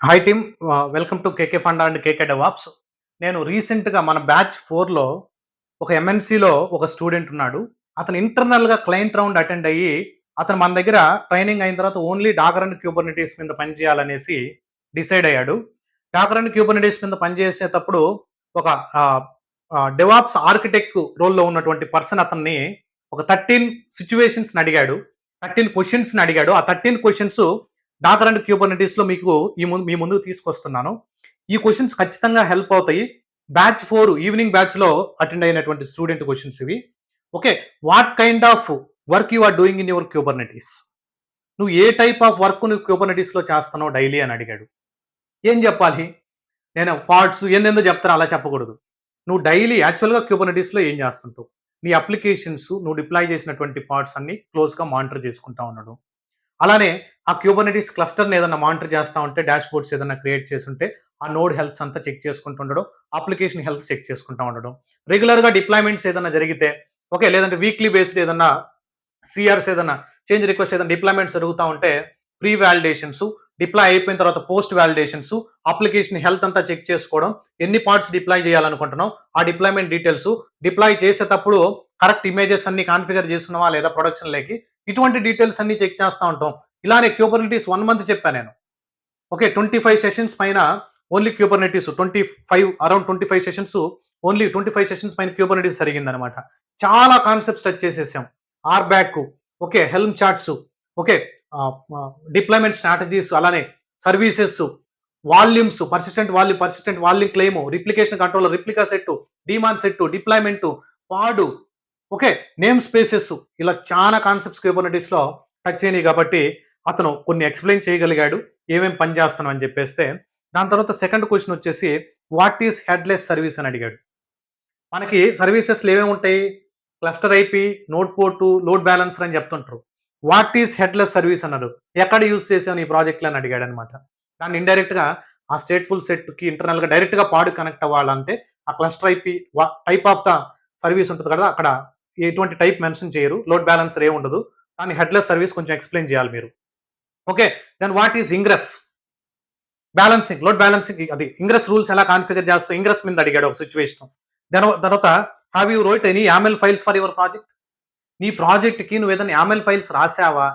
Hi team. Welcome to KK funda and KK DevOps. నేను రీసెంట్‌గా మన బ్యాచ్ 4లో ఒక ఎంఎన్‌సిలో ఒక స్టూడెంట్ ఉన్నాడు. అతను ఇంటర్నల్‌గా క్లయింట్ రౌండ్ అటెండ్ అయ్యి, అతను మన దగ్గర ట్రైనింగ్ అయిన తర్వాత ఓన్లీ డాకర్ అండ్ క్యూబర్నెటిస్ మీద పని చేయాలనేసి డిసైడ్ అయ్యాడు. డాకర్ అండ్ క్యూబర్నెటిస్ మీద పని చేసేటప్పుడు ఒక ఆహ్, ఆహ్, డెవాప్స్ ఆర్కిటెక్ట్ రోల్‌లో ఉన్నటువంటి పర్సన్ అతన్ని ఒక 13 సిట్యుయేషన్స్‌ని అడిగాడు. 13 క్వెషన్స్‌ని అడిగాడు. ఆ 13 క్వెషన్స్ డాకర్ అండ్ క్యూబర్నెటిస్‌లో మీకు మీ ముందుకు తీసుకొస్తున్నాను. ఈ క్వెషన్స్ ఖచ్చితంగా హెల్ప్ అవుతాయి. బ్యాచ్ 4 ఈవినింగ్ బ్యాచ్‌లో అటెండ్ అయినటువంటి స్టూడెంట్ క్వెషన్స్ ఇవి. Okay. What kind of work you are doing in your Kubernetes? నువ్వు ఏ టైప్ ఆఫ్ వర్క్ నువ్వు క్యూబర్నెటిస్‌లో చేస్తున్నావు డైలీ అని అడిగాడు. ఏం చెప్పాలి? నేను పార్ట్స్ ఏందేందో చెప్తాను, అలా చెప్పకూడదు. నువ్వు డైలీ యాక్చువల్‌గా క్యూబర్నెటిస్‌లో ఏం చేస్తుంటావు? నీ అప్లికేషన్స్ నువ్వు డిప్లాయ్ చేసినటువంటి పార్ట్స్ అన్నీ క్లోజ్‌గా మానిటర్ చేసుకుంటా ఉండడం. అలానే ఆ క్యూబర్నెటిస్ క్లస్టర్‌ని ఏదన్నా మానిటర్ చేస్తా ఉంటే, డాష్‌బోర్డ్స్ ఏదన్నా క్రియేట్ చేసుంటే, ఆ నోడ్ హెల్త్స్ అంతా చెక్ చేసుకుంటూ ఉండడం. అప్లికేషన్ హెల్త్ చెక్ చేసుకుంటా ఉండడం. రెగ్యులర్‌గా డిప్లాయ్‌మెంట్స్ ఏదన్నా జరిగితే, ఓకే. లేదంటే వీక్లీ బేస్డ్ ఏదన్నా సీఆర్స్ ఏదన్నా చేంజ్ రిక్వెస్ట్ ఏదైనా డిప్లాయ్‌మెంట్స్ జరుగుతా ఉంటే, ప్రీ వాలిడేషన్స్, డిప్లాయ్ అయిపోయిన తర్వాత పోస్ట్ వాలిడేషన్స్, అప్లికేషన్ హెల్త్ అంతా చెక్ చేసుకోవడం, ఎన్ని పార్ట్స్ డిప్లాయ్ చేయాలనుకుంటున్నాం, ఆ డిప్లాయ్‌మెంట్ డీటెయిల్స్, డిప్లాయ్ చేసేటప్పుడు కరెక్ట్ ఇమేజెస్ అన్ని కాన్ఫిగర్ చేసుకున్నావా లేదా ప్రొడక్షన్‌లోకి, ఇటువంటి డీటెయిల్స్ అన్ని చెక్ చేస్తా ఉంటాం. ఇలానే క్యూబర్నెటిస్ 1 మంత్ చెప్పా నేను. ఓకే. 25 సెషన్స్ పైన only Kubernetes 25 around 25 sessions only 25 sessions పైన క్యూబర్నెటిస్ జరిగిందనమాట. చాలా కాన్సెప్ట్స్ టచ్ చేసేసాం. RBAC, okay. Helm charts, okay. Deployment strategies, అలానే services, volumes, persistent volume claim, replication controller, replica set, daemon set, deployment, pod, okay. Namespaces, ఇలా చాలా concepts క్యూబర్నెటిస్‌లో touch అయినాయి కాబట్టి అతను కొన్ని ఎక్స్‌ప్లెయిన్ చేయగలిగాడు. ఏమేం పని చేస్తున్నాం అని చెప్పేస్తే. దాని తర్వాత సెకండ్ క్వెషన్ వచ్చేసి వాట్ ఈస్ హెడ్‌లెస్ సర్వీస్ అని అడిగాడు. మనకి సర్వీసెస్‌లో ఏమేమి ఉంటాయి? Cluster IP, node port, load balancer అని చెప్తుంటారు. వాట్ ఈస్ హెడ్‌లెస్ సర్వీస్ అన్నాడు. ఎక్కడ యూజ్ చేసావు నీ ప్రాజెక్ట్‌లో అని అడిగాడనమాట. దాన్ని ఇండైరెక్ట్‌గా ఆ స్టేట్‌ఫుల్ సెట్‌కి ఇంటర్నల్‌గా డైరెక్ట్‌గా పాడ్ కనెక్ట్ అవ్వాలంటే ఆ cluster IP type of the service ఉంటది కదా! అక్కడ ఎటువంటి టైప్ మెన్షన్ చేయరు. లోడ్ బాలన్సర్ ఏమి ఉండదు. కానీ హెడ్‌లెస్ సర్వీస్ కొంచెం ఎక్స్‌ప్లెయిన్ చేయాలి మీరు. Okay. Then what is ingress? Balancing, load balancing, అది ఇంగ్రెస్ రూల్స్ ఎలా కాన్ఫిగర్ చేస్తావు? ఇంగ్రెస్ మీద అడిగాడు ఒక సిట్యుయేషన్. తర్వాత have you wrote any YAML files for your project? నీ ప్రాజెక్ట్‌కి నువ్వు ఏదైనా యామెల్ ఫైల్స్ రాసావా?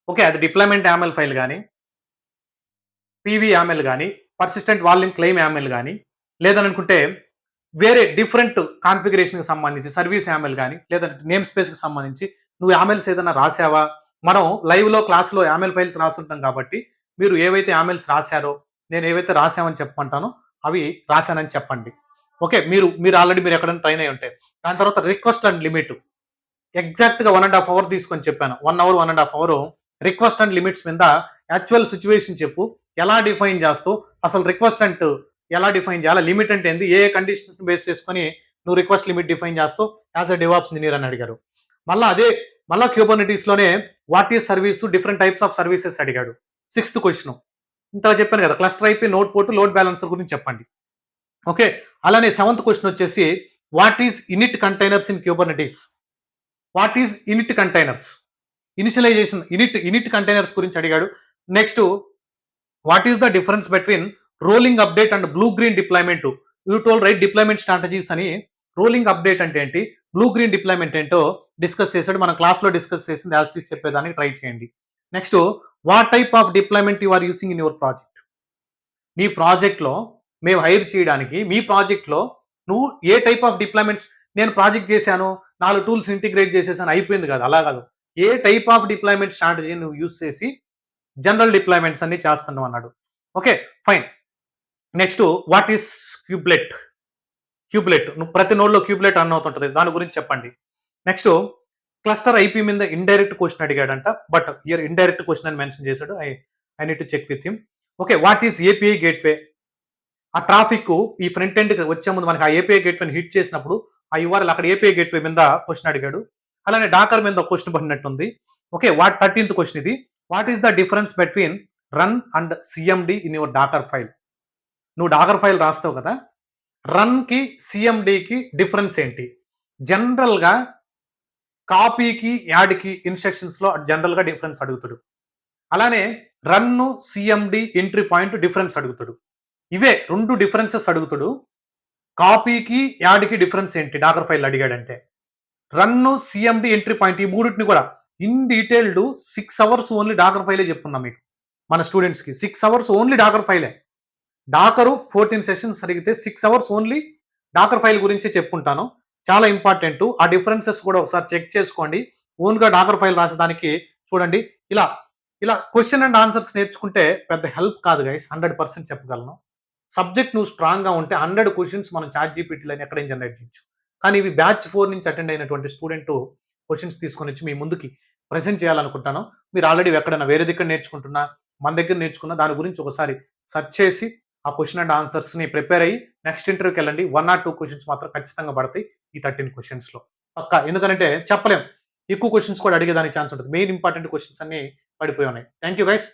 ఓకే. అది డిప్లాయ్‌మెంట్ యామెల్ ఫైల్ గాని, పీవీ యామెల్ గాని, పర్సిస్టెంట్ వాల్యూమ్ క్లెయిమ్ యామెల్ గాని, లేదనుకుంటే వేరే డిఫరెంట్ కాన్ఫిగరేషన్‌కి సంబంధించి సర్వీస్ యామెల్ గాని, లేదంటే నేమ్ స్పేస్‌కి సంబంధించి నువ్వు యామెల్స్ ఏదైనా రాసావా? మనం లైవ్‌లో క్లాస్‌లో యామెల్ ఫైల్స్ రాసుంటాం కాబట్టి, మీరు ఏవైతే యామెల్స్ రాసారో, నేను ఏవైతే రాసామని చెప్పమంటానో, అవి రాసానని చెప్పండి. ఓకే. మీరు ఆల్రెడీ మీరు ఎక్కడైనా ట్రైన్ అయ్యి ఉంటే. దాని తర్వాత రిక్వెస్ట్ అండ్ లిమిట్. ఎగ్జాక్ట్‌గా 1 ½ అవర్ తీసుకొని చెప్పాను. 1 hour, 1 ½ hour request and limits మీద యాక్చువల్ సిట్యుయేషన్ చెప్పు. ఎలా డిఫైన్ చేస్తావు? అసలు రిక్వెస్ట్ అంటే ఎలా డిఫైన్ చేయాలి? లిమిట్ అంటే ఏంది? ఏ కండిషన్స్‌ని బేస్ చేసుకొని నువ్వు రిక్వెస్ట్ లిమిట్ డిఫైన్ చేస్తావు యాస్ ఎ డెవాప్స్ ఇంజినీర్ అని అడిగారు. మళ్ళా అదే మళ్ళా క్యూబర్నెటిస్‌లోనే what is service? Different types of services అడిగాడు. Sixth question. ఇంత చెప్పాను కదా! Cluster IP, node port, load balancer గురించి చెప్పండి. ఓకే. అలానే సెవెంత్ క్వెషన్ వచ్చేసి what is init containers in Kubernetes? What is init containers? Initialization, init containers గురించి అడిగాడు. Next what is the difference between rolling update and blue green deployment? You told right deployment strategies అని. Rolling update అంటే ఏంటి? Blue green deployment ఏంటో discuss చేసాడు. మనం క్లాస్‌లో discuss చేసింది యాజ్ ఇట్ ఈజ్ చెప్పేదానికి ట్రై చేయండి. Next what type of deployment you are using in your project? నీ ప్రాజెక్ట్‌లో మేము హైర్ చేయడానికి మీ ప్రాజెక్ట్‌లో నువ్వు ఏ టైప్ ఆఫ్ డిప్లాయ్‌మెంట్స్, నేను ప్రాజెక్ట్ చేశాను, 4 టూల్స్ ఇంటిగ్రేట్ చేసేసాను అయిపోయింది కాదు. అలా కాదు. ఏ టైప్ ఆఫ్ డిప్లాయ్‌మెంట్ స్ట్రాటజీ నువ్వు యూజ్ చేసి జనరల్ డిప్లాయ్‌మెంట్స్ అన్ని చేస్తున్నావు అన్నాడు. Okay. Fine. Next what is kubelet? నువ్వు ప్రతి నోడ్‌లో క్యూబ్లెట్ రన్ అవుతుంటది. దాని గురించి చెప్పండి. నెక్స్ట్ క్లస్టర్ ఐపీ మీద ఇండైరెక్ట్ క్వెషన్ అడిగాడంట. బట్ హియర్ ఇండైరెక్ట్ క్వెషన్ అని మెన్షన్ చేశాడు. I need to check with him. Okay. What is API gateway? ఆ ట్రాఫిక్ ఈ ఫ్రంట్ ఎండ్‌కి వచ్చే ముందు మనకి ఆ ఏపీఐ గేట్‌వేని హిట్ చేసినప్పుడు ఆ యూఆర్ఎల్ అక్కడ ఏపీఐ గేట్‌వే మీద క్వెషన్ అడిగాడు. అలానే డాకర్ మీద క్వెషన్ పడినట్టుంది. ఓకే. 13థ్ క్వెషన్ ఇది. What is the difference between run and CMD in your Docker file? నువ్వు డాకర్ ఫైల్ రాస్తావు కదా! రన్‌కి, సీఎండీకి డిఫరెన్స్ ఏంటి? జనరల్‌గా కాపీకి, యాడ్‌కి ఇన్‌స్ట్రక్షన్స్‌లో జనరల్‌గా డిఫరెన్స్ అడుగుతాడు. అలానే రన్ను, సిఎండి, ఎంట్రీ పాయింట్ డిఫరెన్స్ అడుగుతాడు. ఇవే 2 డిఫరెన్సెస్ అడుగుతాడు. కాపీకి, యాడ్‌కి డిఫరెన్స్ ఏంటి డాకర్ ఫైల్ అడిగాడంటే. రన్ను, సిఎండి, ఎంట్రీ పాయింట్ ఈ మూడిటిని కూడా in detailed 6 hours only docker ఫైలే చెప్పుకున్నా మీకు. మన స్టూడెంట్స్‌కి 6 అవర్స్ ఓన్లీ డాకర్ ఫైలే. డాకరు 14 సెషన్స్ అడిగితే 6 అవర్స్ ఓన్లీ డాకర్ ఫైల్ గురించే చెప్పుకుంటాను. చాలా ఇంపార్టెంట్. ఆ డిఫరెన్సెస్ కూడా ఒకసారి చెక్ చేసుకోండి. ఓన్‌గా డాకర్ ఫైల్ రాసేదానికి చూడండి. ఇలా ఇలా క్వెషన్ అండ్ ఆన్సర్స్ నేర్చుకుంటే పెద్ద హెల్ప్ కాదు గైస్. 100% చెప్పగలను. సబ్జెక్ట్ నువ్వు స్ట్రాంగ్‌గా ఉంటే 100 క్వెషన్స్ మనం చాట్‌జీపీటీలోని ఎక్కడైనా జనరేట్ చేయొచ్చు. కానీ ఇవి బ్యాచ్ 4 నుంచి అటెండ్ అయినటువంటి స్టూడెంట్ క్వెషన్స్ తీసుకొనొచ్చి మీ ముందుకి ప్రెజెంట్ చేయాలనుకుంటాను. మీరు ఆల్రెడీ ఎక్కడైనా వేరే దగ్గర నేర్చుకుంటున్నా, మన దగ్గర నేర్చుకున్న దాని గురించి ఒకసారి సెర్చ్ చేసి ఆ క్వెషన్ అండ్ ఆన్సర్స్‌ని ప్రిపేర్ అయ్యి నెక్స్ట్ ఇంటర్వ్యూకెళ్ళండి. 1 ఆర్ 2 క్వెషన్స్ మాత్రం ఖచ్చితంగా పడతాయి ఈ 13 క్వెషన్స్‌లో. పక్కా. ఎందుకంటే చెప్పలేం. ఎక్కువ క్వెషన్స్ కూడా అడిగేదానికి ఛాన్స్ ఉంటది. మెయిన్ ఇంపార్టెంట్ క్వెషన్స్ అన్నీ పడిపోయి ఉన్నాయి. Thank you guys.